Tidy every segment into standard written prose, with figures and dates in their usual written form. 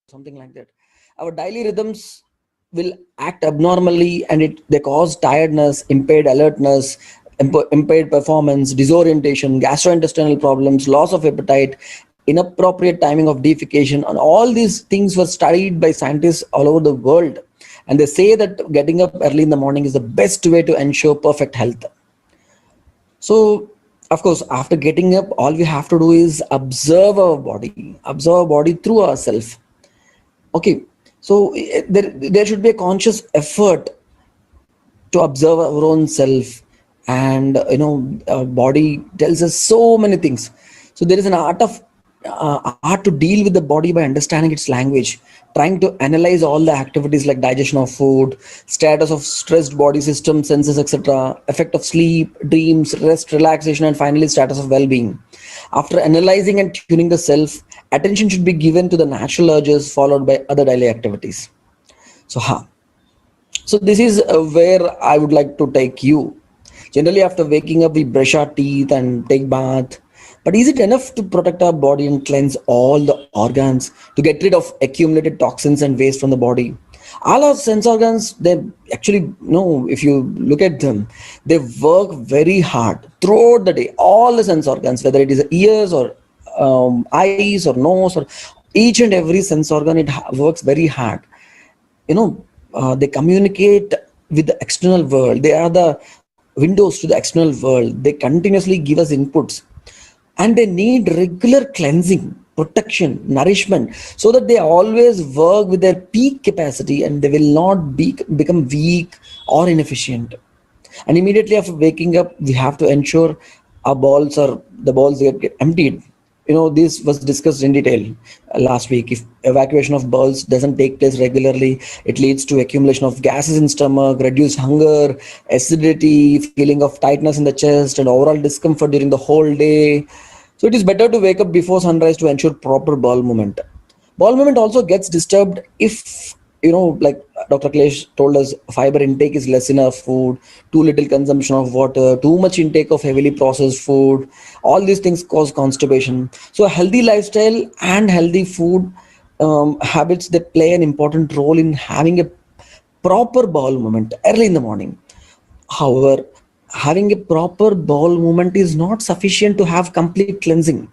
something like that. Our daily rhythms will act abnormally, and they cause tiredness, impaired alertness, impaired performance, disorientation, gastrointestinal problems, loss of appetite, inappropriate timing of defecation, and all these things were studied by scientists all over the world. And they say that getting up early in the morning is the best way to ensure perfect health. So, of course, after getting up, all we have to do is observe our body through ourselves. Okay, so there should be a conscious effort to observe our own self, and our body tells us so many things. So there is an art to deal with the body by understanding its language, trying to analyze all the activities like digestion of food, status of stressed body system, senses, etc., effect of sleep, dreams, rest, relaxation, and finally status of well-being. After analyzing and tuning the self, attention should be given to the natural urges followed by other daily activities. So so this is where I would like to take you. Generally, after waking up, we brush our teeth and take bath. But is it enough to protect our body and cleanse all the organs to get rid of accumulated toxins and waste from the body? All our sense organs, they actually, if you look at them, they work very hard throughout the day. All the sense organs, whether it is ears or eyes or nose or each and every sense organ, works very hard. They communicate with the external world. They are the windows to the external world. They continuously give us inputs, and they need regular cleansing, protection, nourishment, so that they always work with their peak capacity and they will not become weak or inefficient. And immediately after waking up, we have to ensure our balls get emptied. This was discussed in detail last week. If evacuation of bowels doesn't take place regularly, it leads to accumulation of gases in stomach, reduced hunger, acidity, feeling of tightness in the chest, and overall discomfort during the whole day. So it is better to wake up before sunrise to ensure proper bowel movement. Bowel movement also gets disturbed if, like Dr. Klesh told us, fiber intake is less in our food, too little consumption of water, too much intake of heavily processed food. All these things cause constipation. So a healthy lifestyle and healthy food habits, that play an important role in having a proper bowel movement early in the morning. However, having a proper bowel movement is not sufficient to have complete cleansing.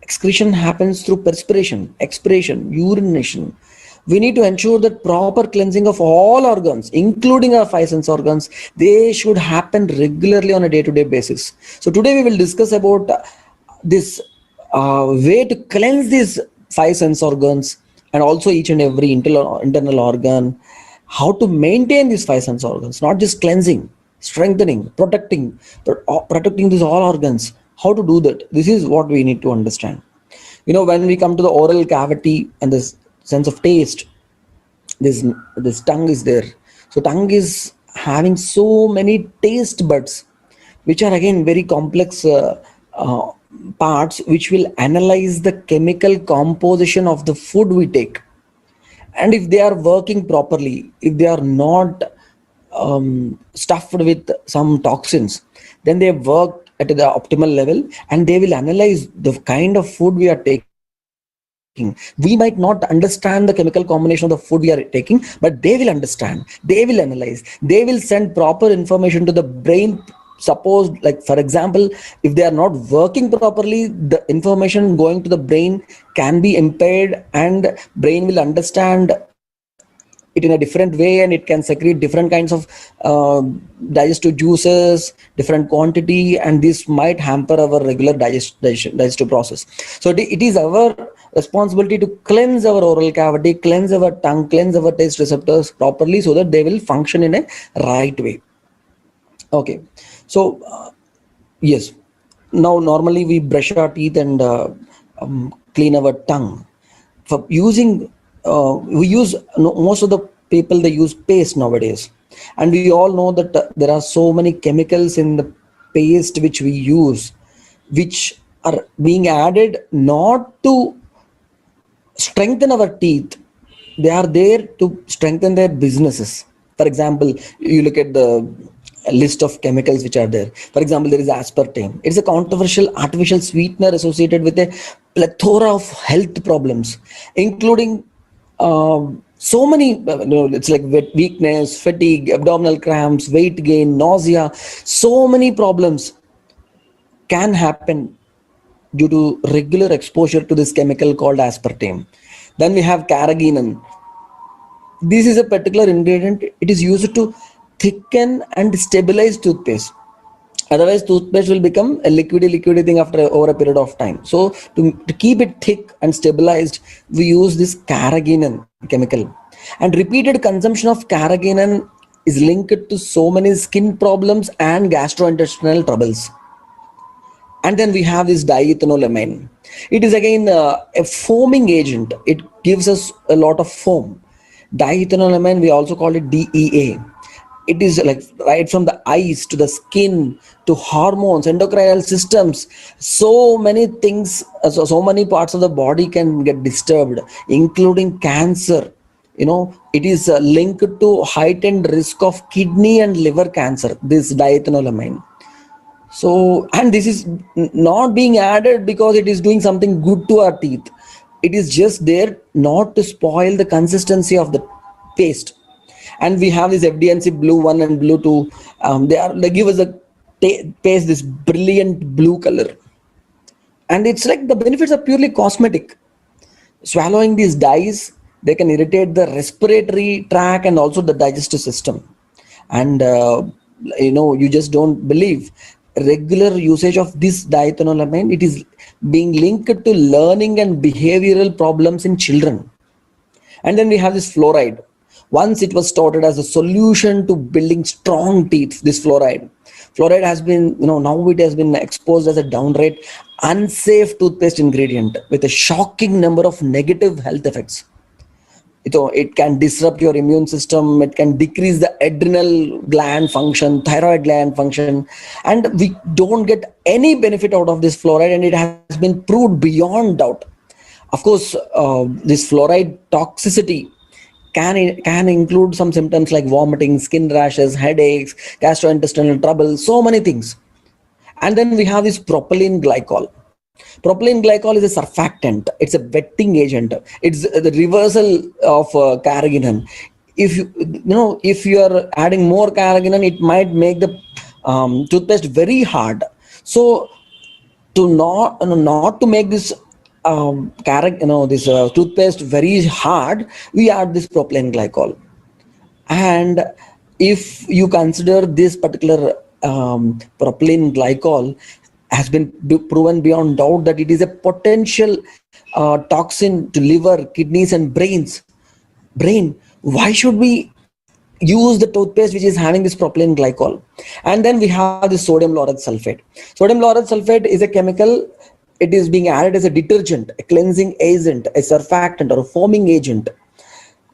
Excretion happens through perspiration, expiration, urination. We need to ensure that proper cleansing of all organs, including our five sense organs, they should happen regularly on a day-to-day basis. So today we will discuss about this way to cleanse these five sense organs and also each and every internal organ, how to maintain these five sense organs, not just cleansing, strengthening, protecting these all organs. How to do that? This is what we need to understand. When we come to the oral cavity and this sense of taste, this tongue is there. So tongue is having so many taste buds, which are again very complex parts, which will analyze the chemical composition of the food we take. And if they are working properly, if they are not stuffed with some toxins, then they work at the optimal level, and they will analyze the kind of food we are taking. We might not understand the chemical combination of the food we are taking, but they will understand, they will analyze, they will send proper information to the brain. Suppose, like for example, if they are not working properly, the information going to the brain can be impaired, and brain will understand it in a different way, and it can secrete different kinds of digestive juices, different quantity, and this might hamper our regular digestive process. So it is our responsibility to cleanse our oral cavity, cleanse our tongue, cleanse our taste receptors properly, so that they will function in a right way. Okay, so yes, now normally we brush our teeth and clean our tongue. For using, we use, most of the people, they use paste nowadays, and we all know that there are so many chemicals in the paste which we use, which are being added not to strengthen our teeth. They are there to strengthen their businesses. For example, you look at the a list of chemicals which are there. For example, there is aspartame. It's a controversial artificial sweetener associated with a plethora of health problems, including so many, it's like weakness, fatigue, abdominal cramps, weight gain, nausea. So many problems can happen due to regular exposure to this chemical called aspartame. Then we have carrageenan. This is a particular ingredient. It is used to thicken and stabilize toothpaste. Otherwise, toothpaste will become a liquidy thing after over a period of time. So to keep it thick and stabilized, we use this carrageenan chemical. And repeated consumption of carrageenan is linked to so many skin problems and gastrointestinal troubles. And then we have this diethanolamine. It is again a foaming agent. It gives us a lot of foam. Diethanolamine, we also call it DEA. It is like right from the eyes to the skin to hormones, endocrine systems. So many things, so many parts of the body can get disturbed, including cancer. It is linked to heightened risk of kidney and liver cancer, this diethanolamine. So, and this is not being added because it is doing something good to our teeth. It is just there not to spoil the consistency of the paste. And we have this FDNC blue 1 and blue 2. They give us a paste, this brilliant blue color. And it's like the benefits are purely cosmetic. Swallowing these dyes, they can irritate the respiratory tract and also the digestive system. And you just don't believe. Regular usage of this diethanolamine, it is being linked to learning and behavioral problems in children. And then we have this fluoride. Once it was touted as a solution to building strong teeth, this fluoride has been, now it has been exposed as a downright unsafe toothpaste ingredient with a shocking number of negative health effects. It can disrupt your immune system. It can decrease the adrenal gland function, thyroid gland function, and we don't get any benefit out of this fluoride, and it has been proved beyond doubt. Of course, this fluoride toxicity can include some symptoms like vomiting, skin rashes, headaches, gastrointestinal trouble, so many things. And then we have this propylene glycol. Propylene glycol is a surfactant. It's a wetting agent. It's the reversal of carrageenan. If you are adding more carrageenan, it might make the toothpaste very hard. So to not to make this toothpaste very hard, we add this propylene glycol. And if you consider this particular propylene glycol has been proven beyond doubt that it is a potential toxin to liver, kidneys, and brain, why should we use the toothpaste which is having this propylene glycol? And then we have the sodium lauryl sulfate. Sodium lauryl sulfate is a chemical. It is being added as a detergent, a cleansing agent, a surfactant, or a foaming agent,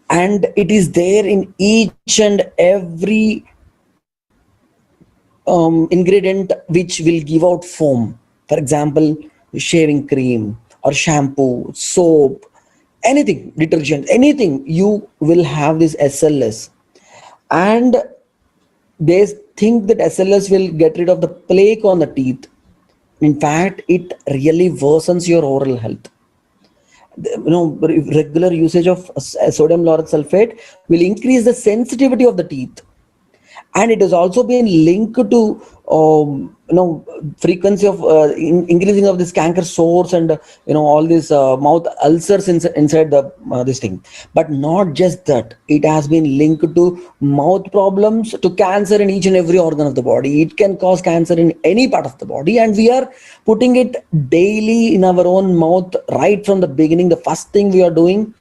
and it is there in each and every ingredient which will give out foam. For example, shaving cream or shampoo, soap, anything, detergent, anything, you will have this SLS. And they think that SLS will get rid of the plaque on the teeth. In fact, it really worsens your oral health. Regular usage of sodium lauryl sulfate will increase the sensitivity of the teeth. And it has also been linked to frequency of increasing of this canker sores and all these mouth ulcers inside the this thing. But not just that, it has been linked to mouth problems, to cancer in each and every organ of the body. It can cause cancer in any part of the body, and we are putting it daily in our own mouth right from the beginning. The first thing we are doing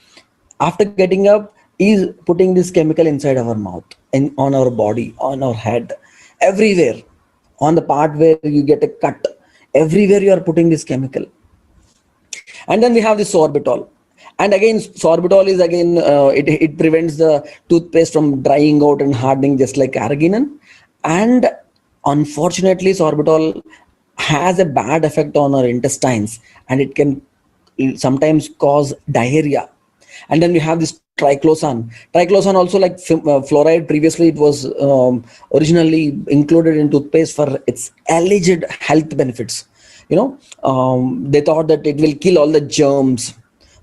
after getting up is putting this chemical inside our mouth and on our body, on our head, everywhere, on the part where you get a cut, everywhere you are putting this chemical. And then we have the sorbitol. And again, sorbitol is again, it prevents the toothpaste from drying out and hardening just like carrageenan. And unfortunately, sorbitol has a bad effect on our intestines, and it can sometimes cause diarrhea. And then we have this triclosan also, like fluoride. Previously it was originally included in toothpaste for its alleged health benefits. They thought that it will kill all the germs,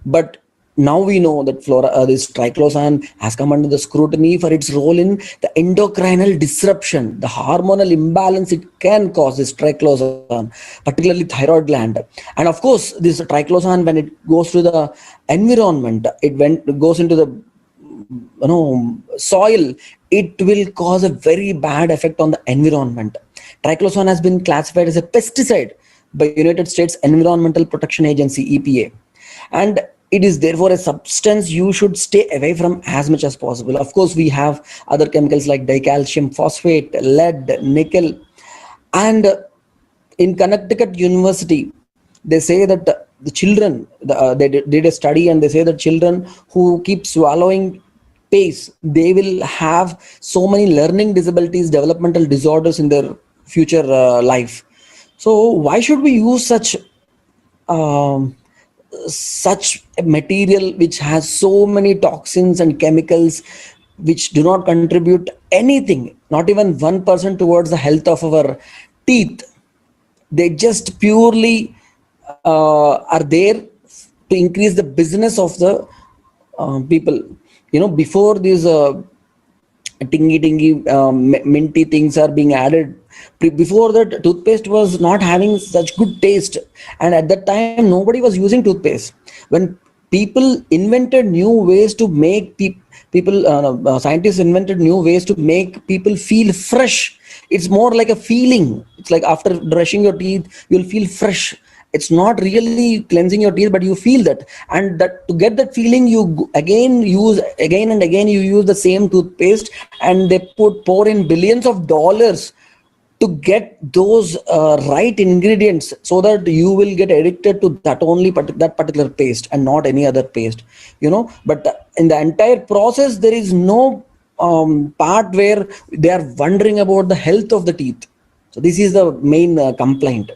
but now we know that this triclosan has come under the scrutiny for its role in the endocrinal disruption, the hormonal imbalance it can cause, this triclosan, particularly thyroid gland. And of course, this triclosan, when it goes to the environment, it goes into the soil, it will cause a very bad effect on the environment. Triclosan has been classified as a pesticide by United States Environmental Protection Agency, EPA, and it is therefore a substance you should stay away from as much as possible. Of course, we have other chemicals like dicalcium phosphate, lead, nickel. And in Connecticut University, they say that the children, they did a study, and they say that children who keep swallowing paste, they will have so many learning disabilities, developmental disorders in their future life. So why should we use um, such a material which has so many toxins and chemicals which do not contribute anything, not even 1% towards the health of our teeth? They just purely are there to increase the business of the people. Before these tingy minty things are being added, before that toothpaste was not having such good taste, and at that time nobody was using toothpaste. When people invented new ways to make people scientists invented new ways to make people feel fresh. It's more like a feeling. It's like after brushing your teeth you'll feel fresh. It's not really cleansing your teeth, but you feel that. And that, to get that feeling, you again and again you use the same toothpaste, and they pour in billions of dollars to get those right ingredients, so that you will get addicted to that particular paste and not any other paste. But in the entire process, there is no part where they are wondering about the health of the teeth. So this is the main complaint.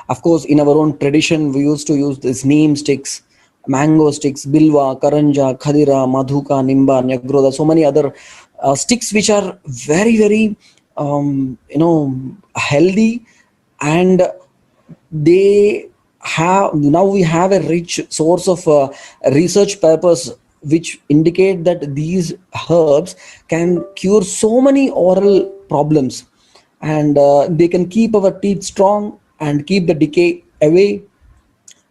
Of course, in our own tradition, we used to use these neem sticks, mango sticks, bilwa, karanja, khadira, madhuka, nimba, nyagroda, so many other sticks which are very, very healthy, and they now we have a rich source of research papers which indicate that these herbs can cure so many oral problems, and they can keep our teeth strong and keep the decay away.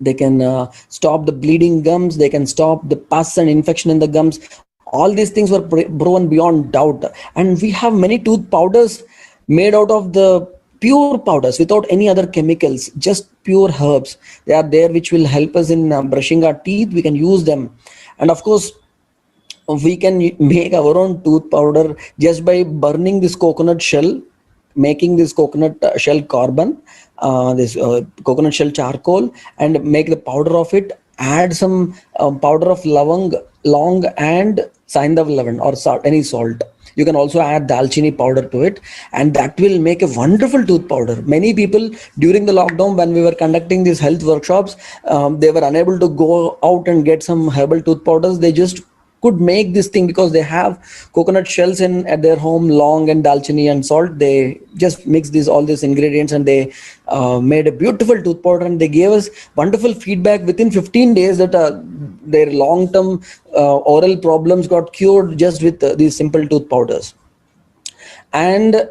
They can stop the bleeding gums. They can stop the pus and infection in the gums. All these things were proven beyond doubt. And we have many tooth powders made out of the pure powders without any other chemicals, just pure herbs. They are there which will help us in brushing our teeth. We can use them. And of course, we can make our own tooth powder just by burning this coconut shell, making this coconut shell carbon, this coconut shell charcoal, and make the powder of it. Add some powder of long and saindav lavand or salt, any salt. You can also add dalchini powder to it, and that will make a wonderful tooth powder. Many people during the lockdown, when we were conducting these health workshops, they were unable to go out and get some herbal tooth powders. They just could make this thing because they have coconut shells at their home, long and dalchini and salt. They just mix all these ingredients, and they made a beautiful tooth powder, and they gave us wonderful feedback within 15 days that their long-term oral problems got cured just with these simple tooth powders. And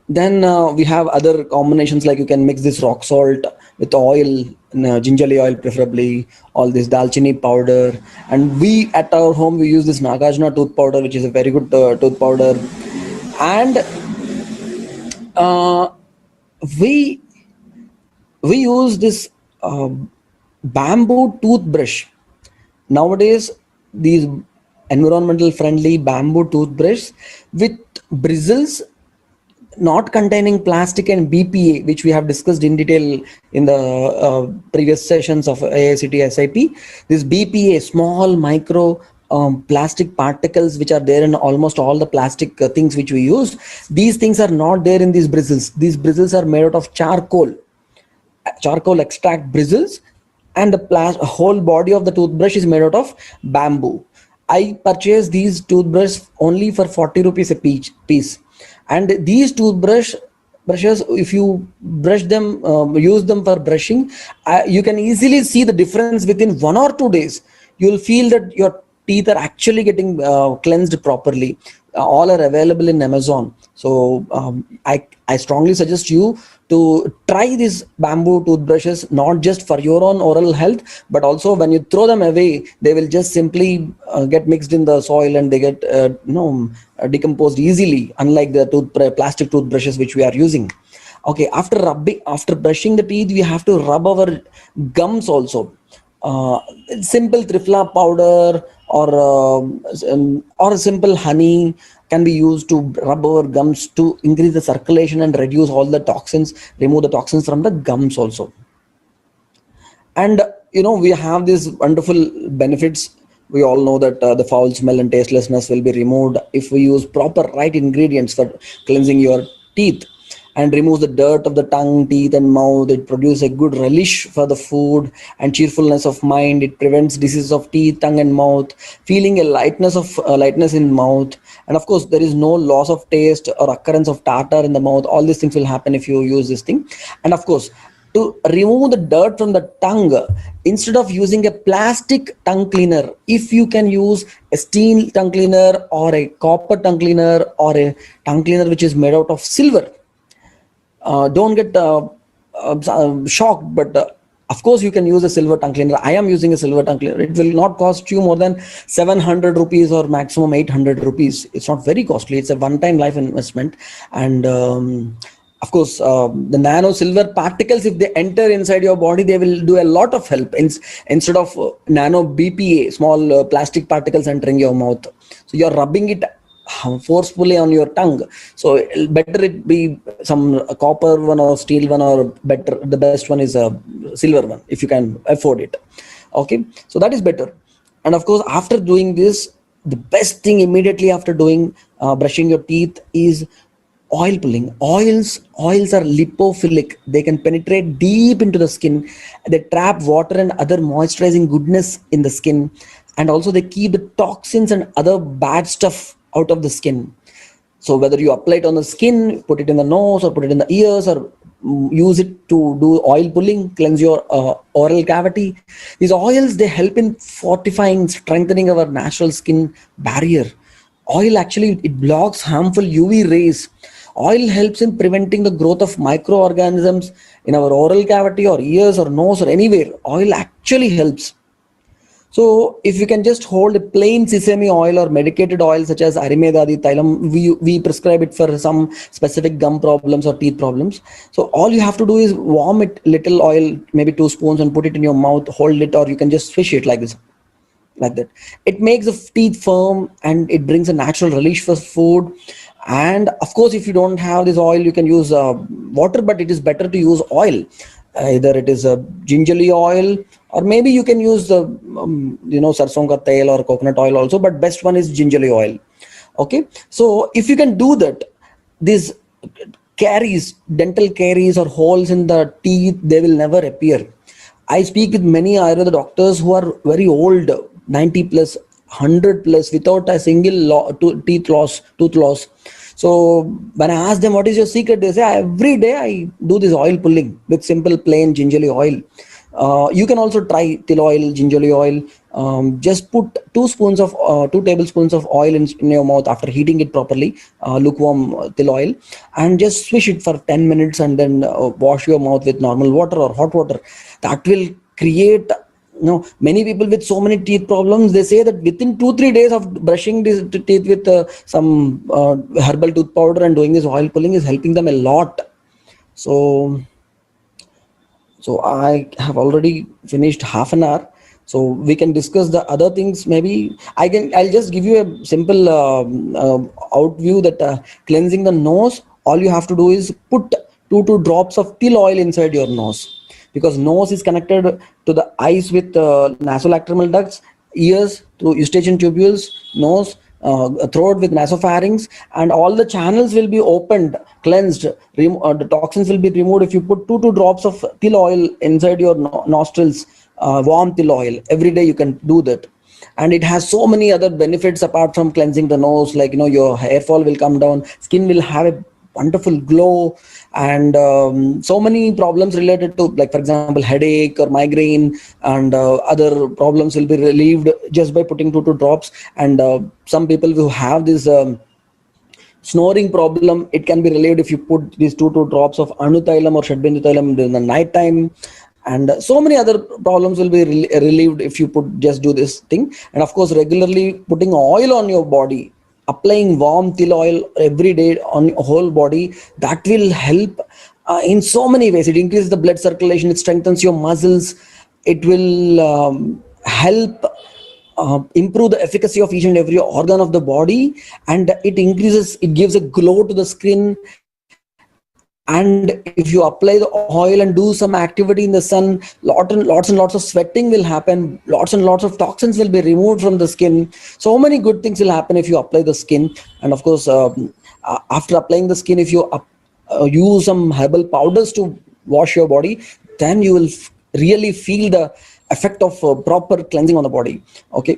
then we have other combinations, like you can mix this rock salt with oil, gingerly oil preferably, all this dalchini powder. And we at our home, we use this Nagarjuna tooth powder, which is a very good tooth powder. And we use this bamboo toothbrush. Nowadays, these environmental friendly bamboo toothbrush with bristles not containing plastic and BPA, which we have discussed in detail in the previous sessions of AICTE-SIP. This BPA, small micro plastic particles, which are there in almost all the plastic things which we use, these things are not there in these bristles. These bristles are made out of charcoal extract bristles, and the whole body of the toothbrush is made out of bamboo. I purchased these toothbrush only for 40 rupees a piece. And these brushes, if you brush them, use them for brushing, you can easily see the difference within 1 or 2 days. You'll feel that your teeth are actually getting cleansed properly. All are available in Amazon. So I strongly suggest you to try these bamboo toothbrushes, not just for your own oral health, but also when you throw them away, they will just simply get mixed in the soil and they get decomposed easily, unlike the plastic toothbrushes which we are using. Okay, after brushing the teeth, we have to rub our gums also. uh, Simple trifla powder or simple honey can be used to rub our gums to increase the circulation and reduce all the toxins, remove the toxins from the gums also. And we have these wonderful benefits. We all know that the foul smell and tastelessness will be removed if we use proper right ingredients for cleansing your teeth, and removes the dirt of the tongue, teeth and mouth. It produces a good relish for the food and cheerfulness of mind. It prevents diseases of teeth, tongue and mouth, feeling a lightness in mouth. And of course there is no loss of taste or occurrence of tartar in the mouth. All these things will happen if you use this thing. And of course, to remove the dirt from the tongue, instead of using a plastic tongue cleaner, if you can use a steel tongue cleaner or a copper tongue cleaner or a tongue cleaner which is made out of silver, don't get shocked, but of course you can use a silver tongue cleaner. I am using a silver tongue cleaner. It will not cost you more than 700 rupees or maximum 800 rupees. It's not very costly. It's a one-time life investment. And of course, the nano silver particles, if they enter inside your body, they will do a lot of help instead of nano BPA, small plastic particles entering your mouth. So you're rubbing it forcefully on your tongue. So better it be some copper one or steel one, or better, the best one is a silver one if you can afford it. Okay, so that is better. And of course, after doing this, the best thing immediately after doing brushing your teeth is oil pulling. Oils are lipophilic. They can penetrate deep into the skin. They trap water and other moisturizing goodness in the skin, and also they keep the toxins and other bad stuff out of the skin. So whether you apply it on the skin, put it in the nose, or put it in the ears, or use it to do oil pulling, cleanse your oral cavity, these oils, they help in fortifying, strengthening our natural skin barrier. Oil actually, it blocks harmful UV rays. Oil helps in preventing the growth of microorganisms in our oral cavity or ears or nose or anywhere. Oil actually helps. So if you can just hold a plain sesame oil or medicated oil such as Arimedadi Thailam, we prescribe it for some specific gum problems or teeth problems. So all you have to do is warm it little oil, maybe 2 spoons, and put it in your mouth, hold it, or you can just swish it like this, like that. It makes the teeth firm and it brings a natural relish for food. And of course, if you don't have this oil, you can use water, but it is better to use oil. Either it is a gingerly oil, or maybe you can use the sarson ka tail or coconut oil also, but best one is gingerly oil. Okay, so if you can do that, these caries, dental caries or holes in the teeth, they will never appear. I speak with many Ayurveda doctors who are very old, 90 plus, 100 plus, without a single tooth loss. So when I ask them what is your secret, they say every day I do this oil pulling with simple plain gingerly oil. You can also try till oil, gingerly oil. Just put 2 tablespoons of oil in your mouth after heating it properly, lukewarm till oil, and just swish it for 10 minutes, and then wash your mouth with normal water or hot water. That will create, many people with so many teeth problems, they say that within 2-3 days of brushing these teeth with some herbal tooth powder and doing this oil pulling is helping them a lot. So I have already finished half an hour, so we can discuss the other things. Maybe I'll just give you a simple outview that cleansing the nose, all you have to do is put 2 drops of till oil inside your nose, because nose is connected to the eyes with nasolacrimal ducts, ears through eustachian tubules, nose, throat with nasopharynx, and all the channels will be opened, cleansed. The toxins will be removed if you put 2 drops of till oil inside your nostrils warm till oil. Every day you can do that, and it has so many other benefits apart from cleansing the nose. Like, your hair fall will come down, skin will have a wonderful glow, and so many problems related to, like, for example, headache or migraine and other problems will be relieved just by putting 2 drops. And some people who have this snoring problem, it can be relieved if you put these two drops of anutailam or shadbindu tailam in the night time. And so many other problems will be relieved if you just do this thing. And of course, regularly putting oil on your body, applying warm till oil every day on your whole body, that will help in so many ways. It increases the blood circulation, it strengthens your muscles, it will help improve the efficacy of each and every organ of the body, and it gives a glow to the skin. And if you apply the oil and do some activity in the sun, lots and lots of sweating will happen, lots and lots of toxins will be removed from the skin. So many good things will happen if you apply the skin. And of course, after applying the skin, if you use some herbal powders to wash your body, then you will really feel the effect of proper cleansing on the body. Okay.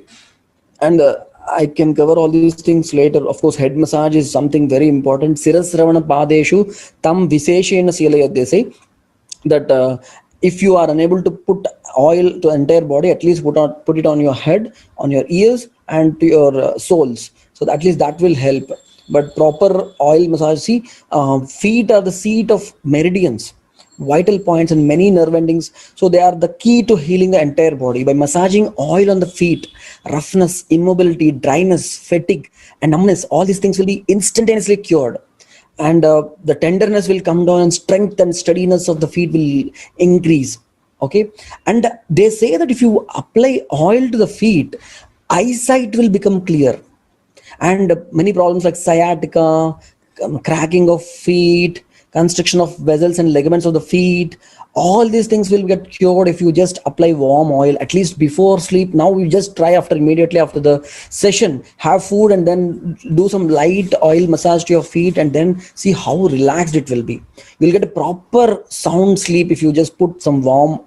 And I can cover all these things later. Of course, head massage is something very important. Sirasravana padeshu tam visheshena selayat, they say that if you are unable to put oil to the entire body, at least put it on your head, on your ears, and to your soles. So at least that will help. But proper oil massage, see, feet are the seat of meridians, vital points, and many nerve endings. So they are the key to healing the entire body. By massaging oil on the feet, roughness, immobility, dryness, fatigue, and numbness, all these things will be instantaneously cured. And the tenderness will come down, and strength and steadiness of the feet will increase. Okay. And they say that if you apply oil to the feet, eyesight will become clear, and many problems like sciatica, cracking of feet, constriction of vessels and ligaments of the feet, all these things will get cured if you just apply warm oil at least before sleep. Now you just try immediately after the session, have food, and then do some light oil massage to your feet, and then see how relaxed it will be. You'll get a proper sound sleep if you just put some warm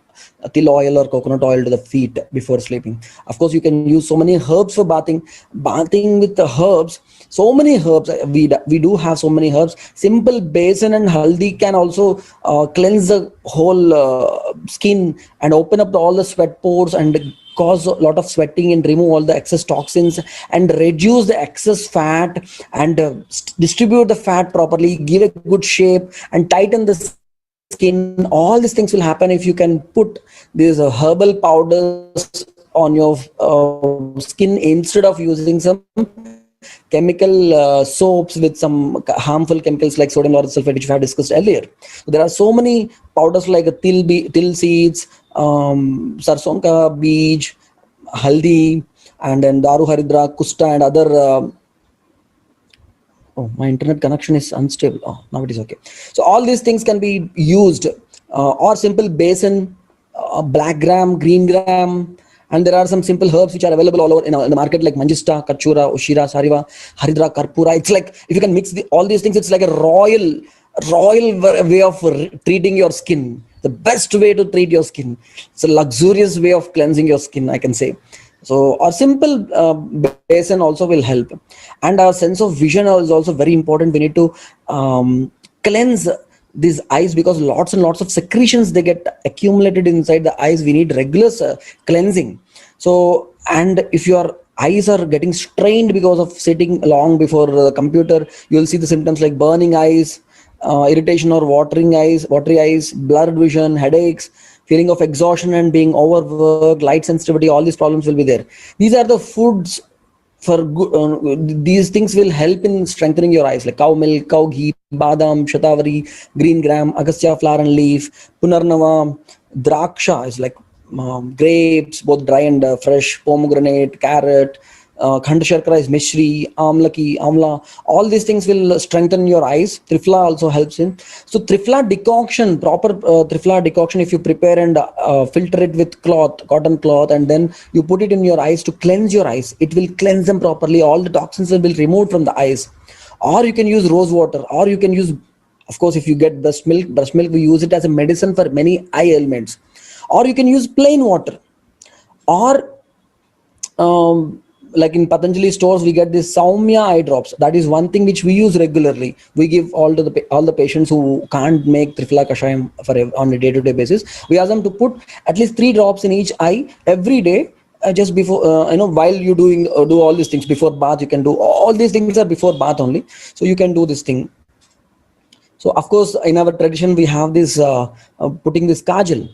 till oil or coconut oil to the feet before sleeping. Of course, you can use so many herbs for bathing with the herbs. So many herbs, we do have so many herbs. Simple besan and haldi can also cleanse the whole skin and open up all the sweat pores and cause a lot of sweating and remove all the excess toxins and reduce the excess fat and distribute the fat properly, give a good shape and tighten the skin. All these things will happen if you can put these herbal powders on your skin instead of using some chemical soaps with some harmful chemicals like sodium lauryl sulfate, which we have discussed earlier. So there are so many powders like till seeds, sarson ka beej, haldi, and then daru haridra, kusta, and other oh, my internet connection is unstable. Oh, now it is okay. So all these things can be used, or simple besan, black gram, green gram, and there are some simple herbs which are available all over in the market, like manjista, kachura, ushira, sariva, haridra, karpura. It's like if you can mix all these things, it's like a royal way of treating your skin. The best way to treat your skin. It's a luxurious way of cleansing your skin, I can say. So our simple basin also will help. And our sense of vision is also very important. We need to cleanse these eyes because lots and lots of secretions, they get accumulated inside the eyes. We need regular cleansing. So, and if your eyes are getting strained because of sitting long before the computer, you'll see the symptoms like burning eyes, irritation or watery eyes, blurred vision, headaches, feeling of exhaustion and being overworked, light sensitivity. All these problems will be there. These are the foods for good. These things will help in strengthening your eyes, like cow milk, cow ghee, badam, shatavari, green gram, agastya flower and leaf, punarnava, draksha is like grapes, both dry and fresh, pomegranate, carrot, khand sharkara is mishri, amla. All these things will strengthen your eyes. Triphala also helps in. So triphala decoction, proper triphala decoction, if you prepare and filter it with cotton cloth, and then you put it in your eyes to cleanse your eyes, it will cleanse them properly. All the toxins will be removed from the eyes. Or you can use rose water, or you can use, of course, if you get breast milk, we use it as a medicine for many eye ailments. Or you can use plain water. Or like in Patanjali stores, we get this Saumya eye drops. That is one thing which we use regularly. We give all the patients who can't make Trifla Kashayam on a day-to-day basis. We ask them to put at least 3 drops in each eye every day. Just before while you do all these things before bath, you can do all these things are before bath only. So you can do this thing. So of course, in our tradition, we have this putting this kajal,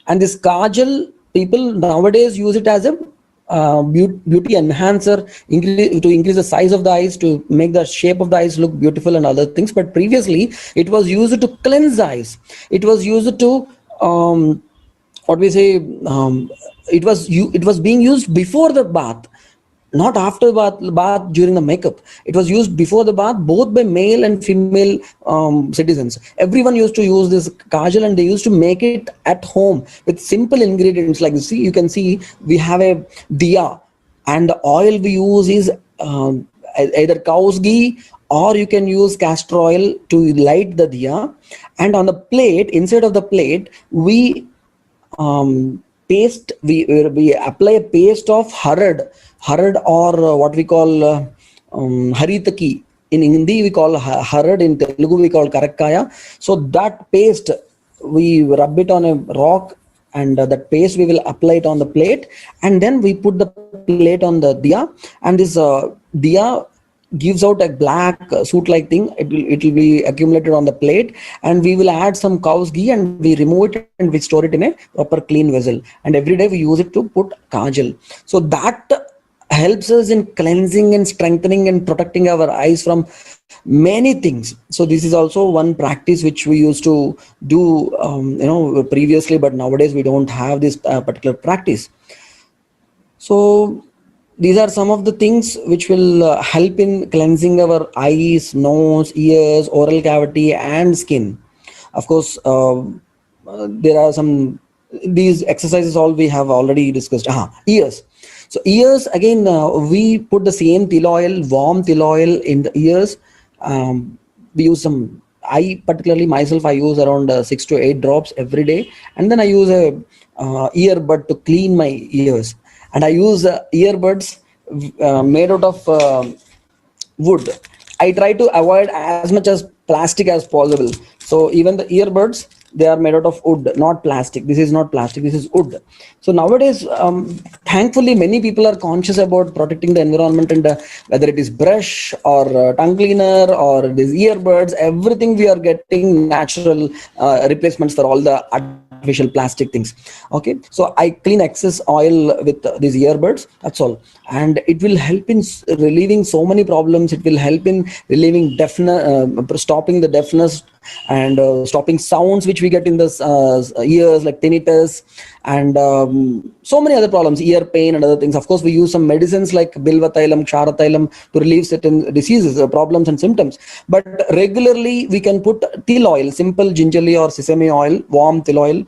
and this kajal people nowadays use it as a beauty enhancer, to increase the size of the eyes, to make the shape of the eyes look beautiful and other things. But previously, it was used to cleanse eyes. It was used to what we say. It was being used before the bath, not after bath during the makeup. It was used before the bath, both by male and female citizens. Everyone used to use this kajal, and they used to make it at home with simple ingredients. Like, see, you can see we have a diya, and the oil we use is either cow's ghee, or you can use castor oil to light the diya. And on the plate, inside of the plate, we paste, we apply a paste of harad, or what we call haritaki. In Hindi we call harad, in Telugu we call karakkaya. So that paste, we rub it on a rock, and that paste we will apply it on the plate, and then we put the plate on the diya, and this diya gives out a black soot like thing. It will be accumulated on the plate, and we will add some cow's ghee, and we remove it, and we store it in a proper clean vessel, and every day we use it to put kajal. So that helps us in cleansing and strengthening and protecting our eyes from many things. So this is also one practice which we used to do previously, but nowadays we don't have this particular practice. So these are some of the things which will help in cleansing our eyes, nose, ears, oral cavity, and skin. Of course, there are some, these exercises all we have already discussed. Ears. So ears, again, we put the same til oil, warm til oil in the ears. We use some, particularly myself, I use around 6 to 8 drops every day. And then I use a earbud to clean my ears. And I use earbuds made out of wood. I try to avoid as much as plastic as possible. So even the earbuds, they are made out of wood, not plastic. This is not plastic, this is wood. So nowadays, thankfully, many people are conscious about protecting the environment, and whether it is brush or tongue cleaner or these earbuds, everything we are getting natural replacements for all the artificial plastic things. Okay, so I clean excess oil with these earbuds, that's all. And it will help in relieving so many problems. It will help in relieving deafness, stopping the deafness, and stopping sounds which we get in the ears, like tinnitus, and so many other problems, ear pain and other things. Of course, we use some medicines like bilvatailam, ksharatailam to relieve certain diseases, problems and symptoms. But regularly we can put til oil, simple gingerly or sesame oil, warm til oil.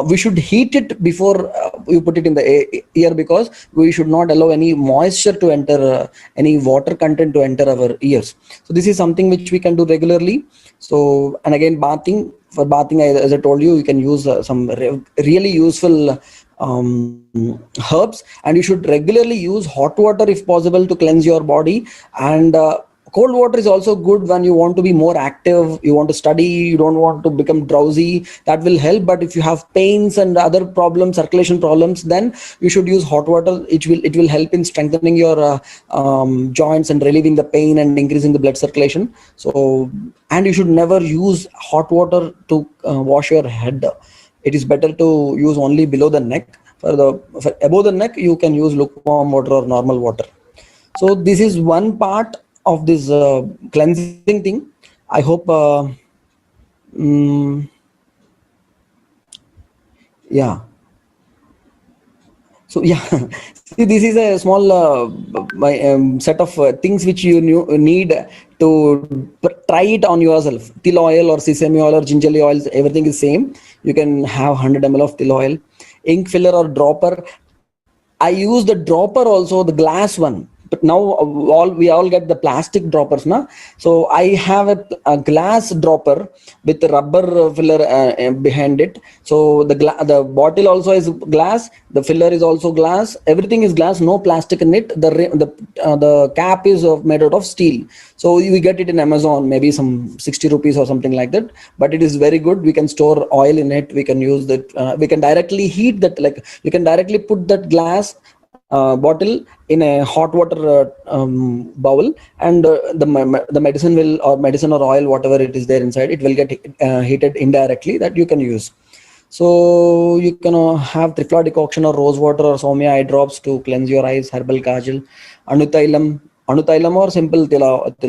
We should heat it before you put it in the ear, because we should not allow any moisture to enter, any water content to enter our ears. So this is something which we can do regularly. So, and again, bathing. For bathing, as I told you, you can use some really useful herbs, and you should regularly use hot water if possible to cleanse your body. And cold water is also good when you want to be more active, you want to study, you don't want to become drowsy. That will help. But if you have pains and other problems, circulation problems, then you should use hot water. It will help in strengthening your joints and relieving the pain and increasing the blood circulation. So, and you should never use hot water to wash your head. It is better to use only below the neck. For above the neck, you can use lukewarm water or normal water. So this is one part of this cleansing thing. I hope yeah. So yeah, see, this is a small set of things which you need to try it on yourself. Til oil or sesame oil or gingerly oils, everything is same. You can have 100 ml of til oil. Ink filler or dropper. I use the dropper also, the glass one. but now we all get the plastic droppers now. So I have a glass dropper with a rubber filler behind it. So the bottle also is glass, the filler is also glass, everything is glass, no plastic in it. The cap is made out of steel. So we get it in Amazon, maybe some 60 rupees or something like that, but it is very good. We can store oil in it, we can use that, we can directly heat that, like you can directly put that glass bottle in a hot water bowl, and the medicine will, or medicine or oil, whatever it is there inside, it will get heated indirectly, that you can use. So you can have tripla decoction or rose water or Somya eye drops to cleanse your eyes, herbal kajal, anutailam or simple til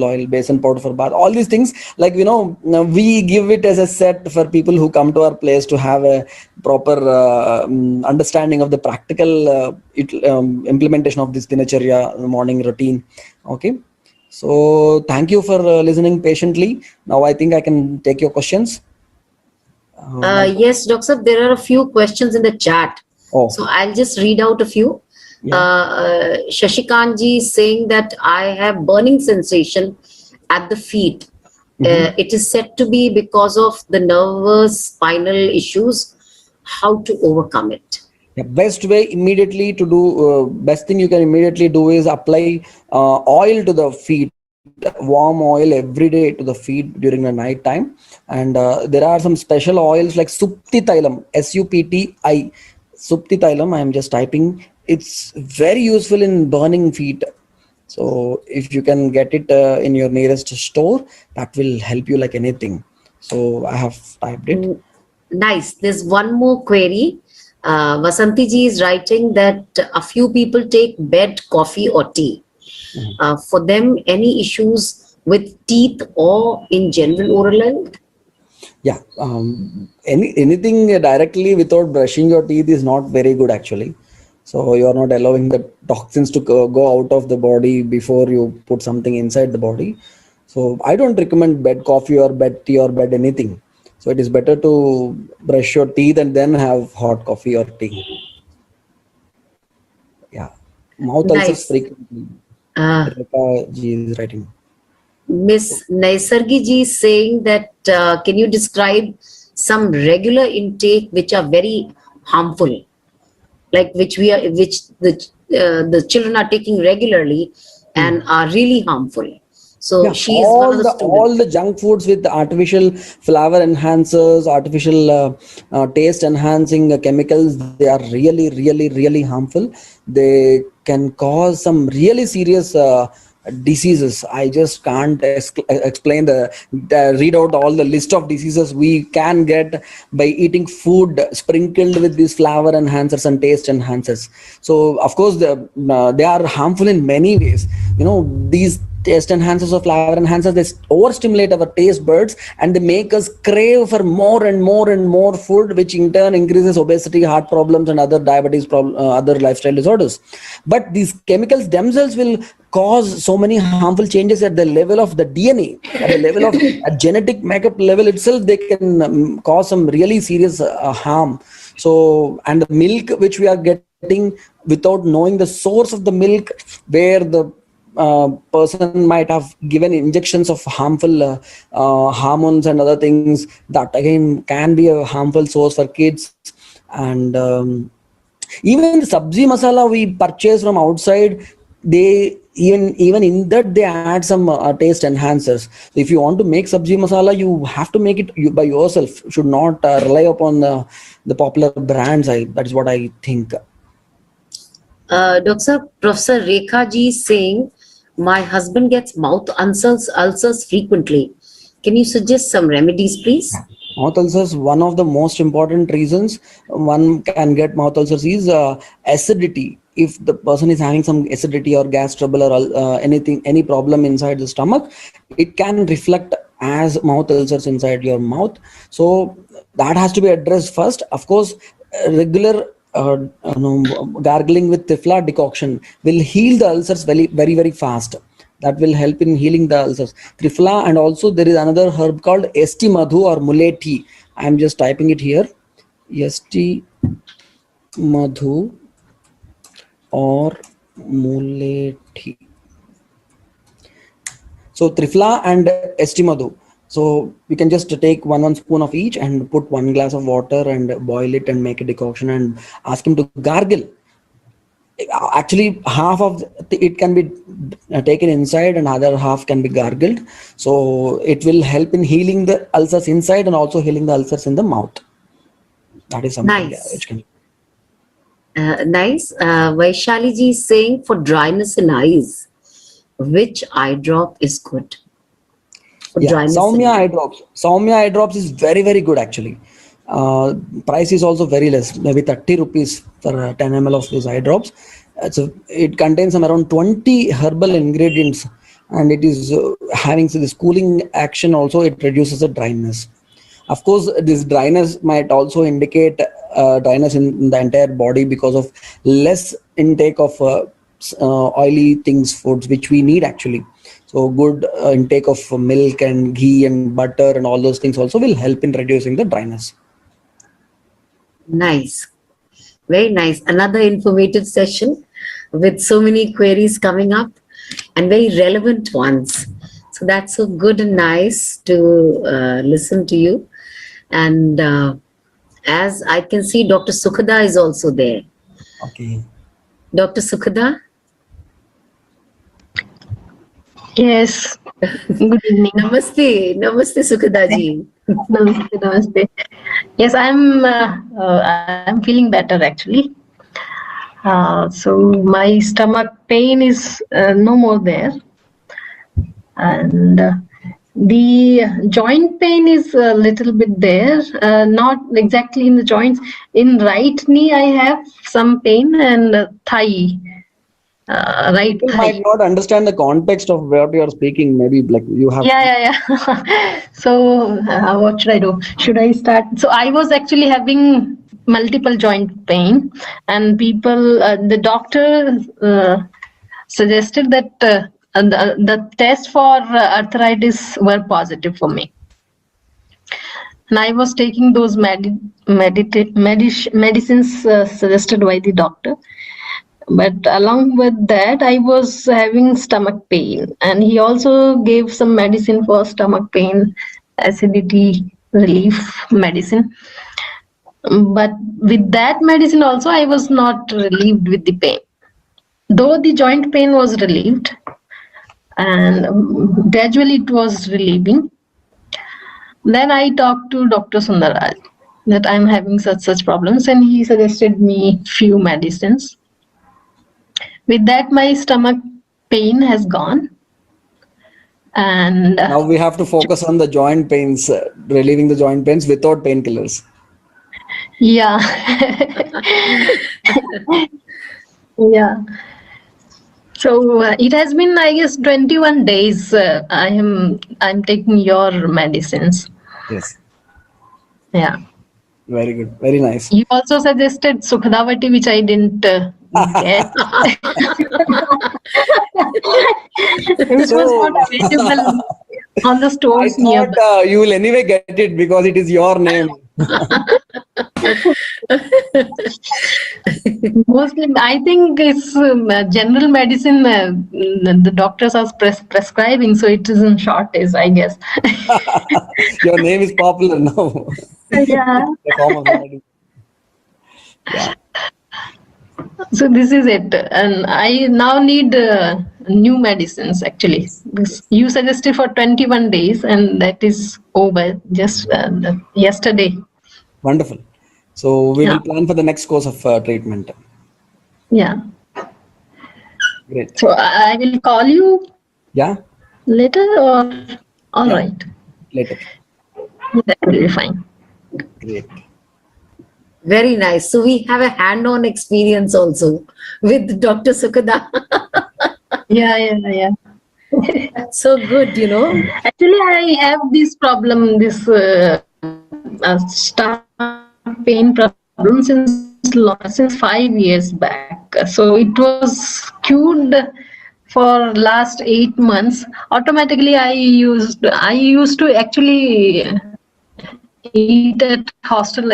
oil, basin powder for bath. All these things, like we give it as a set for people who come to our place to have a proper understanding of the practical implementation of this dinacharya morning routine. Okay, so thank you for listening patiently. Now I think I can take your questions. Yes, Dr. Sir, there are a few questions in the chat. Oh. So I'll just read out a few. Yeah. Shashikanji is saying that I have burning sensation at the feet. It is said to be because of the nervous spinal issues. How to overcome it? The best way immediately to do, best thing you can immediately do is apply oil to the feet, warm oil every day to the feet during the night time. And there are some special oils like Supti Thailam, SUPTI, Supti Thailam. I am just typing. It's very useful in burning feet. So if you can get it in your nearest store, that will help you like anything. So I have typed it. Nice. There's one more query. Vasanti ji is writing that a few people take bed, coffee or tea. For them, any issues with teeth or in general oral health? Yeah, anything directly without brushing your teeth is not very good actually. So you are not allowing the toxins to go out of the body before you put something inside the body. So I don't recommend bed coffee or bed tea or bed anything. So it is better to brush your teeth and then have hot coffee or tea. Yeah, mouth ulcers frequently. Ji is writing. Miss Naisargi ji is saying that can you describe some regular intake which are very harmful, like which the children are taking regularly and are really harmful. So yeah, she is one of the students. All the junk foods with artificial flavor enhancers, artificial taste enhancing chemicals, they are really, really, really harmful. They can cause some really serious diseases. I just can't explain read out all the list of diseases we can get by eating food sprinkled with these flavor enhancers and taste enhancers. So of course they are harmful in many ways. These taste enhancers or flavor enhancers, they overstimulate our taste buds and they make us crave for more and more and more food, which in turn increases obesity, heart problems and other diabetes other lifestyle disorders. But these chemicals themselves will cause so many harmful changes at the level of the DNA, at the level of a genetic makeup level itself. They can cause some really serious harm. So, and the milk which we are getting without knowing the source of the milk, where the person might have given injections of harmful hormones and other things, that again can be a harmful source for kids. And even the sabzi masala we purchase from outside, they even in that they add some taste enhancers. So if you want to make sabzi masala, you have to make it by yourself. You should not rely upon the popular brands. That is what I think. Dr. Professor Rekha ji is saying, my husband gets mouth ulcers frequently. Can you suggest some remedies, please? Mouth ulcers, one of the most important reasons one can get mouth ulcers is acidity. If the person is having some acidity or gas trouble or any problem inside the stomach, it can reflect as mouth ulcers inside your mouth. So that has to be addressed first. Of course, regular gargling with Tifla decoction will heal the ulcers very, very, very fast. That will help in healing the ulcers. Trifla, and also there is another herb called St Madhu or Muleti. I am just typing it here. St Madhu or Muleti. So Trifla and Estimado. So you can just take one spoon of each and put 1 glass of water and boil it and make a decoction and ask him to gargle. Actually, half of it can be taken inside and other half can be gargled. So it will help in healing the ulcers inside and also healing the ulcers in the mouth. That is something which Nice. can. Nice. Vaishali ji is saying for dryness in eyes, which eye drop is good? For Yeah, dryness in Saumya eye drops. Saumya eye drops is very, very good actually. Price is also very less, maybe 30 rupees for 10 ml of these eye drops. It contains some around 20 herbal ingredients, and it is having this cooling action also. It reduces the dryness. Of course, this dryness might also indicate dryness in the entire body because of less intake of oily things, foods, which we need actually. So good intake of milk and ghee and butter and all those things also will help in reducing the dryness. Nice. Very nice. Another informative session with so many queries coming up and very relevant ones. So that's so good and nice to listen to you. And as I can see, Dr. Sukhada is also there. Okay. Dr. Sukhada? Yes. Good evening. Namaste. Namaste, Sukhada ji. Namaste. Namaste. Yes, I'm feeling better actually. So my stomach pain is no more there, and the joint pain is a little bit there. Not exactly in the joints. In right knee, I have some pain, and thigh. Right People thigh. might not understand the context of what you are speaking. Maybe like you have. Yeah. So what should I do? Should I start? So I was actually having multiple joint pain, and the doctor suggested that the test for arthritis were positive for me. And I was taking those medicines suggested by the doctor. But along with that, I was having stomach pain, and he also gave some medicine for stomach pain, acidity relief medicine. But with that medicine also, I was not relieved with the pain. Though the joint pain was relieved, and gradually it was relieving. Then I talked to Dr. Sundaraj that I'm having such problems, and he suggested me few medicines. With that, my stomach pain has gone. And now we have to focus on the joint pains, relieving the joint pains without painkillers. Yeah. Yeah. So it has been, I guess, 21 days. I'm taking your medicines. Yes. Yeah. Very good. Very nice. You also suggested Sukhadavati, which I didn't get. Which was not available on the I stores nearby. thought you will anyway get it because it is your name. Mostly, I think it's general medicine the doctors are prescribing, so it is in shortage, I guess. Your name is popular now. Yeah. The form of remedy. Yeah. So this is it, and I now need new medicines actually. You suggested for 21 days, and that is over just yesterday. Wonderful. So we will plan for the next course of treatment. Yeah. Great. So I will call you. Yeah. Later, or all right. Later. That will be fine. Great. Very nice. So we have a hand-on experience also with Dr. Sukhada. Yeah. That's so good, you know. Actually, I have this problem, this stomach pain problem since 5 years back. So it was cured for last 8 months. Automatically, I used to actually eat at hostel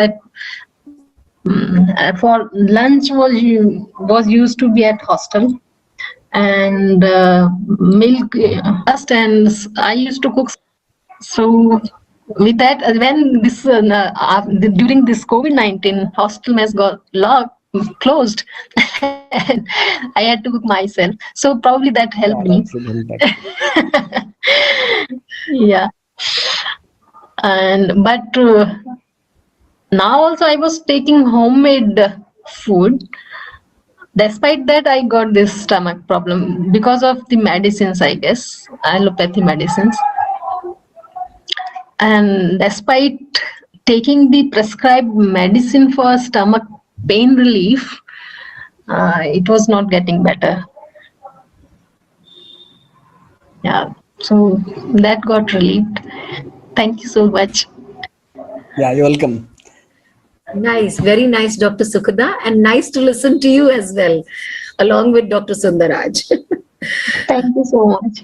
for lunch was used to be at hostel. and milk first, and I used to cook. So with that, when this during this COVID-19, hostel mess got locked, closed, and I had to cook myself. So probably that helped Yeah, me. that will help actually. Yeah, and but now also I was taking homemade food. Despite that, I got this stomach problem because of the medicines, I guess, allopathy medicines. And despite taking the prescribed medicine for stomach pain relief, it was not getting better. Yeah, so that got relieved. Thank you so much. Yeah, you're welcome. Nice, very nice, Dr. Sukhada, and nice to listen to you as well, along with Dr. Sundaraj. Thank you so much.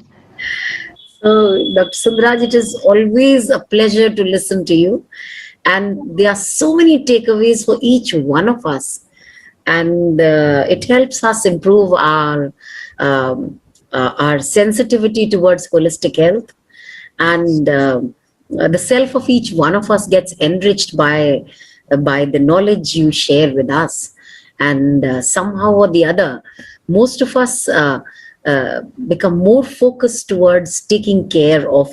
So, Dr. Sundaraj, it is always a pleasure to listen to you. And there are so many takeaways for each one of us. And it helps us improve our sensitivity towards holistic health. And the self of each one of us gets enriched by the knowledge you share with us. And somehow or the other, most of us become more focused towards taking care of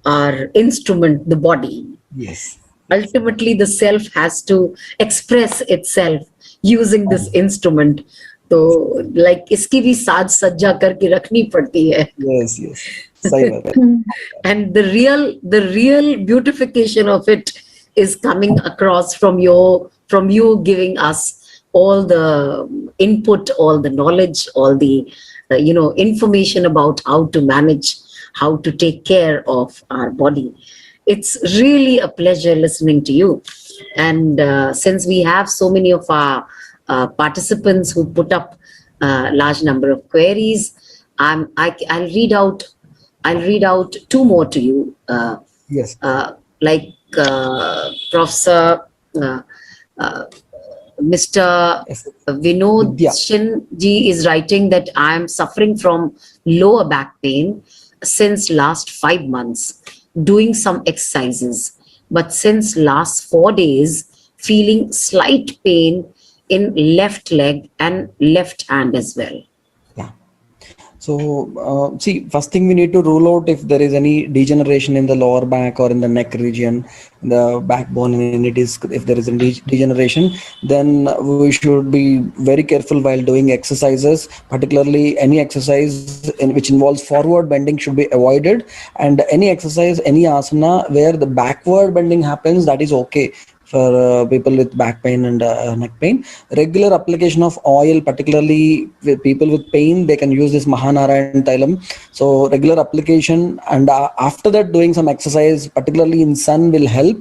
our instrument, the body. Yes. Ultimately, the self has to express itself using this instrument. तो like इसकी भी साज सज्जा करके रखनी पड़ती है. Yes, yes. सही बात है. And the real beautification of it is coming across from you giving us all the input, all the knowledge, all the information about how to manage, how to take care of our body. It's really a pleasure listening to you. And since we have so many of our participants who put up a large number of queries, I'll read out two more to you. Yes. Like Professor Mr. Yes. Vinod Vidya. Shin ji is writing that I am suffering from lower back pain since last 5 months, doing some exercises, but since last 4 days, feeling slight pain in left leg and left hand as well. Yeah. So, see, first thing we need to rule out if there is any degeneration in the lower back or in the neck region, the backbone, and if there is a degeneration, then we should be very careful while doing exercises. Particularly, any exercise which involves forward bending should be avoided, and any exercise, any asana where the backward bending happens, that is okay for people with back pain and neck pain. Regular application of oil, particularly with people with pain, they can use this Mahanarayan Tailam. So regular application, and after that doing some exercise, particularly in sun, will help.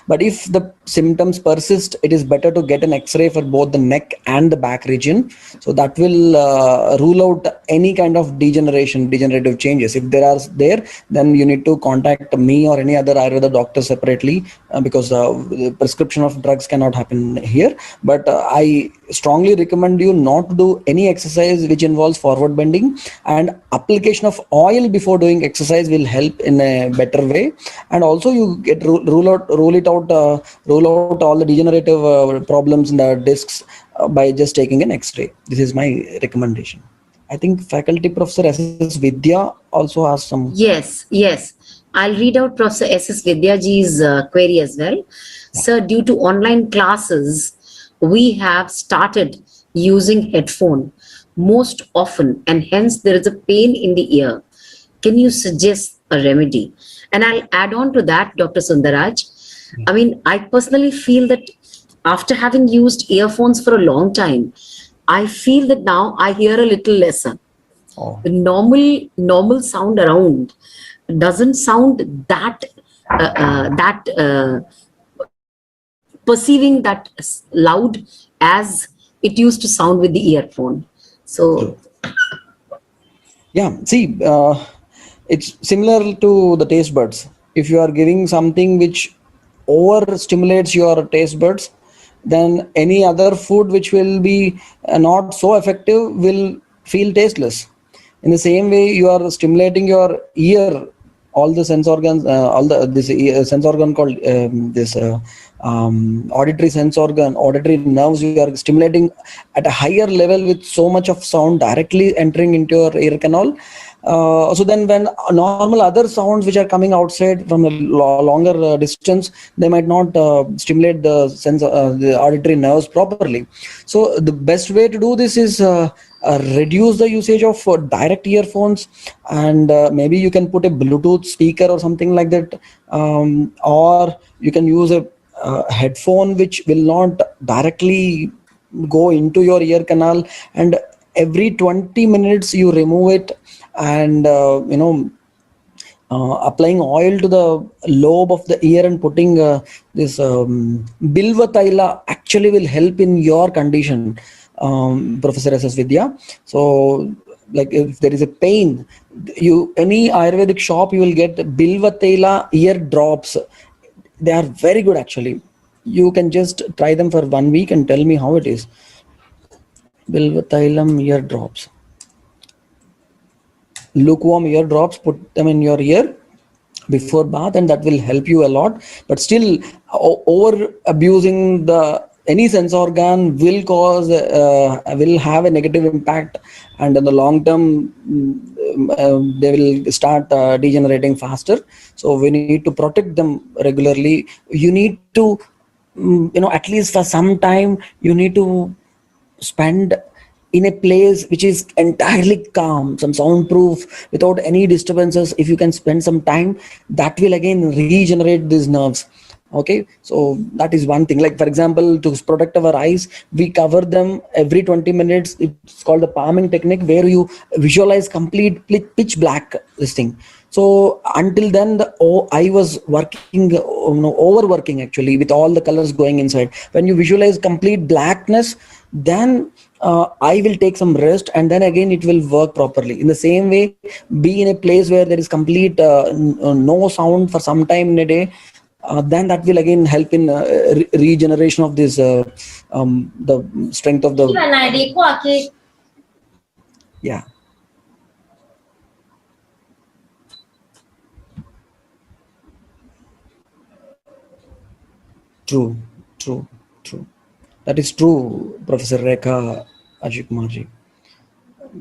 But if the symptoms persist, it is better to get an X-ray for both the neck and the back region. So that will rule out any kind of degenerative changes. If there, then you need to contact me or any other Ayurveda doctor separately, because the prescription of drugs cannot happen here. But I strongly recommend you not to do any exercise which involves forward bending, and application of oil before doing exercise will help in a better way. And also you get rule out all the degenerative problems in the discs by just taking an X-ray. This is my recommendation. I think faculty Professor S.S. Vidya also has some. Yes. I'll read out Professor S.S. Vidyaji's query as well. Yeah. Sir, due to online classes, we have started using headphone most often, and hence there is a pain in the ear. Can you suggest a remedy? And I'll add on to that, Dr. Sundaraj. I mean, I personally feel that after having used earphones for a long time, I feel that now I hear a little lesser. Oh. The normal sound around doesn't sound that perceiving that loud as it used to sound with the earphone. So Yeah, see, it's similar to the taste buds. If you are giving something which overstimulates your taste buds, then any other food which will be not so effective will feel tasteless. In the same way, you are stimulating your ear, all the sense organs, sense organ called auditory sense organ, auditory nerves. You are stimulating at a higher level with so much of sound directly entering into your ear canal. So then when normal other sounds which are coming outside from a longer distance, they might not stimulate the the auditory nerves properly. So the best way to do this is reduce the usage of direct earphones, and maybe you can put a Bluetooth speaker or something like that, or you can use a headphone which will not directly go into your ear canal, and every 20 minutes you remove it, and applying oil to the lobe of the ear and putting this bilva taila actually will help in your condition, Professor S.S. Vidya. So like if there is a pain, any Ayurvedic shop, you will get bilva taila ear drops. They are very good actually. You can just try them for 1 week and tell me how it is. Bilva tailam ear drops. Lukewarm ear drops, put them in your ear before bath, and that will help you a lot. But still, over abusing any sense organ will will have a negative impact, and in the long term they will start degenerating faster. So we need to protect them regularly. You need to at least for some time you need to spend in a place which is entirely calm, some soundproof, without any disturbances. If you can spend some time, that will again regenerate these nerves. Okay, so that is one thing. Like for example, to protect our eyes, we cover them every 20 minutes. It's called the palming technique, where you visualize complete pitch black, this thing. So until then the eye was working, overworking actually, with all the colors going inside. When you visualize complete blackness, then I will take some rest, and then again it will work properly. In the same way, be in a place where there is complete no sound for some time in a day, then that will again help in regeneration of this the strength of the yeah. True. That is true, Professor Rekha Ajikumarji.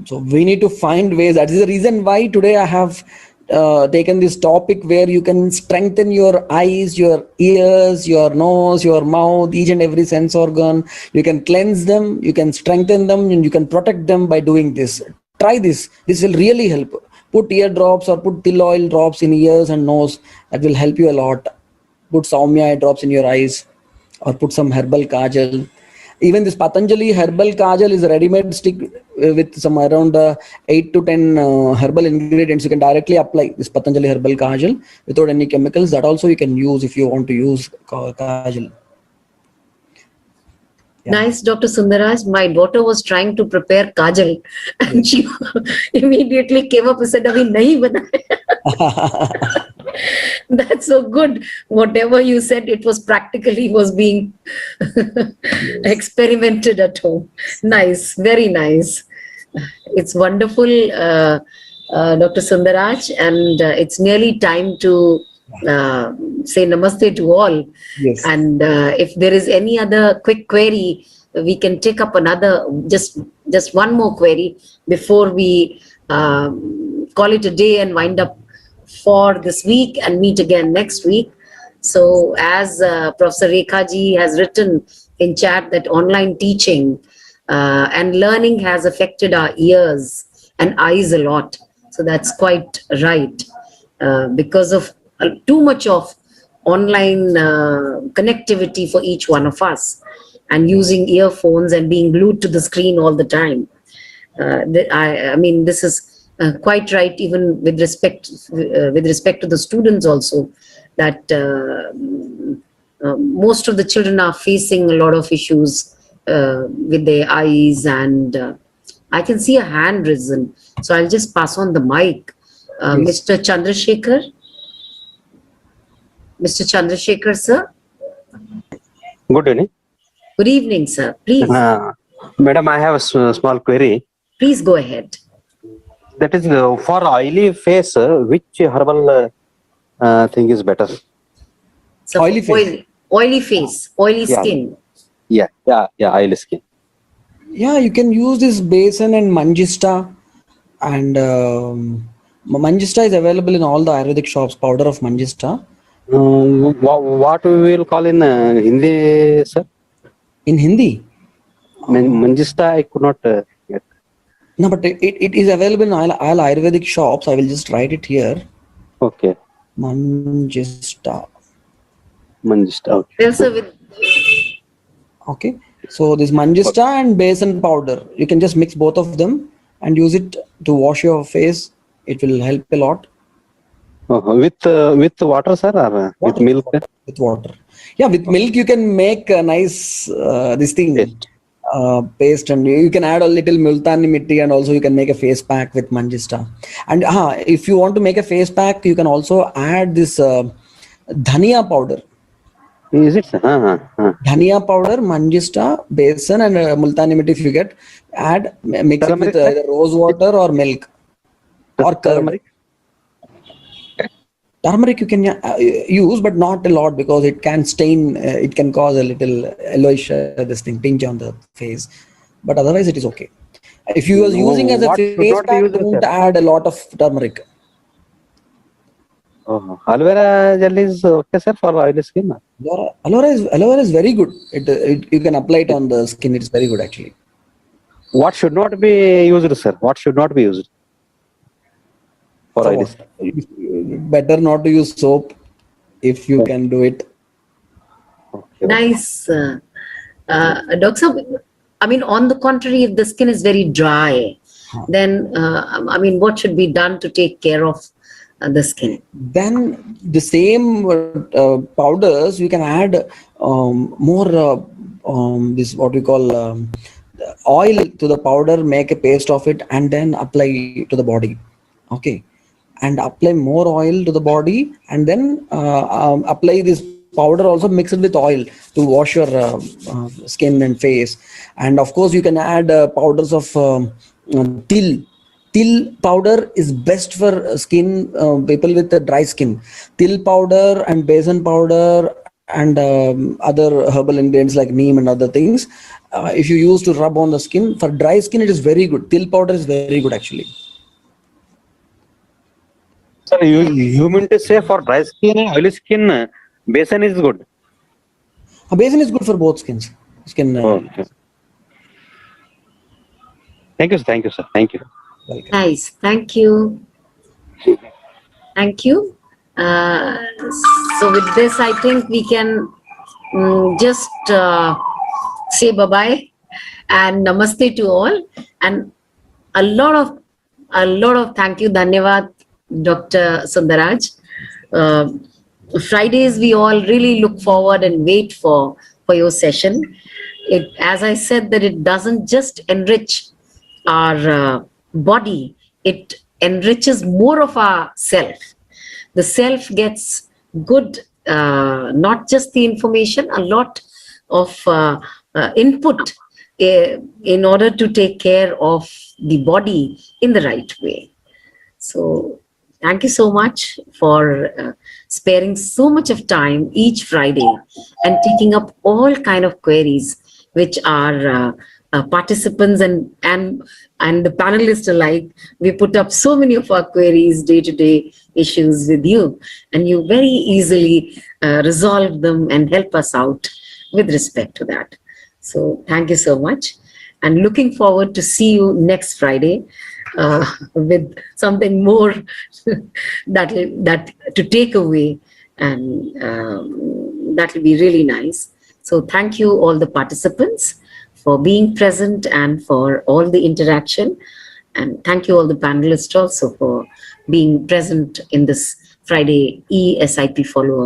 So we need to find ways. That is the reason why today I have taken this topic where you can strengthen your eyes, your ears, your nose, your mouth, each and every sense organ. You can cleanse them, you can strengthen them, and you can protect them by doing this. Try this. This will really help. Put ear drops or put til oil drops in ears and nose. That will help you a lot. Put Saumya eye drops in your eyes, or put some herbal kajal. Even this Patanjali herbal kajal is a ready-made stick with some around 8 to 10 herbal ingredients. You can directly apply this Patanjali herbal kajal without any chemicals. That also you can use if you want to use kajal. Yeah. Nice, Dr. Sundaraj. My daughter was trying to prepare kajal, and she immediately came up and said, "Abhi nahi banaya." That's so good. Whatever you said, it was practically being experimented at home. Nice, very nice. It's wonderful, Dr. Sundaraj, and it's nearly time to say namaste to all. Yes. And if there is any other quick query, we can take up another, just one more query before we call it a day and wind up for this week and meet again next week. So as Professor Rekha ji has written in chat that online teaching and learning has affected our ears and eyes a lot. So that's quite right, because of too much of online connectivity for each one of us, and using earphones and being glued to the screen all the time. I mean, this is quite right, even with respect to the students also, that most of the children are facing a lot of issues with their eyes, and I can see a hand risen, so I'll just pass on the mic. Yes. Mr. Chandrasekhar. Mr. Chandrasekhar, sir. Good evening. Good evening, sir. Please. Madam, I have a small query. Please go ahead. That is for oily face, which herbal thing is better? So Oily face. oily face, oily Yeah. skin. Yeah, oily skin. Yeah, you can use this basin and mangista, and mangista is available in all the Ayurvedic shops. Powder of mangista What we will call in Hindi, sir? in Hindi. Manjista, I could not get. No, but it is available in all Ayurvedic shops. I will just write it here. Okay, Mangista. Manjista. Okay. Also with Okay. So this mangista and basin powder, you can just mix both of them and use it to wash your face. It will help a lot. With water, sir, or with Water, milk? with water. Yeah, with milk you can make a nice this thing Paste. Paste, and you can add a little multani mitti, and also you can make a face pack with mangista. And if you want to make a face pack, you can also add this dhania powder. Is it? Dhania powder, mangista, basin, and multani mitti. If you get, mix it with Turmeric, either rose water or milk or curd. Turmeric? Turmeric you can use, but not a lot, because it can stain. It can cause a little yellowish this thing tinge on the face. But otherwise, it is okay. If you are using as a What should face not be pack, used, don't sir? add a lot of turmeric. Aloe vera gel is okay, sir, for oily skin? Aloe vera is very good. You can apply it on the skin. It's very good actually. What should not be used, sir? What should not be used for So oily skin? better not to use soap if you can do it. Okay. nice, Dr. Saab, I mean, on the contrary, if the skin is very dry, then I mean, what should be done to take care of the skin? Then the same powders you can add more this what we call oil to the powder, make a paste of it, and then apply to the body. Okay, and apply more oil to the body, and then apply this powder, also mix it with oil to wash your skin and face. And of course you can add powders of til powder is best for skin people with dry skin. Til powder and basin powder and other herbal ingredients like neem and other things, if you use to rub on the skin for dry skin, it is very good. Til powder is very good actually. Sir, you mean to say for dry skin and oily skin, basin is good? Basin is good for both skins. Okay. Thank you, sir. Thank you. Welcome. Nice, thank you. Thank you. So with this, I think we can just say bye-bye and namaste to all, and a lot of thank you, dhanyavad, Dr. Sundaraj. Fridays we all really look forward and wait for your session. It, as I said, that it doesn't just enrich our body, it enriches more of our self. The self gets good, not just the information, a lot of input in order to take care of the body in the right way. So thank you so much for sparing so much of time each Friday and taking up all kind of queries which our participants and the panelists alike. We put up so many of our queries, day-to-day issues with you, and you very easily resolve them and help us out with respect to that. So thank you so much, and looking forward to see you next Friday with something more that to take away, and that will be really nice. So thank you all the participants for being present and for all the interaction, and thank you all the panelists also for being present in this Friday eSIP follow-up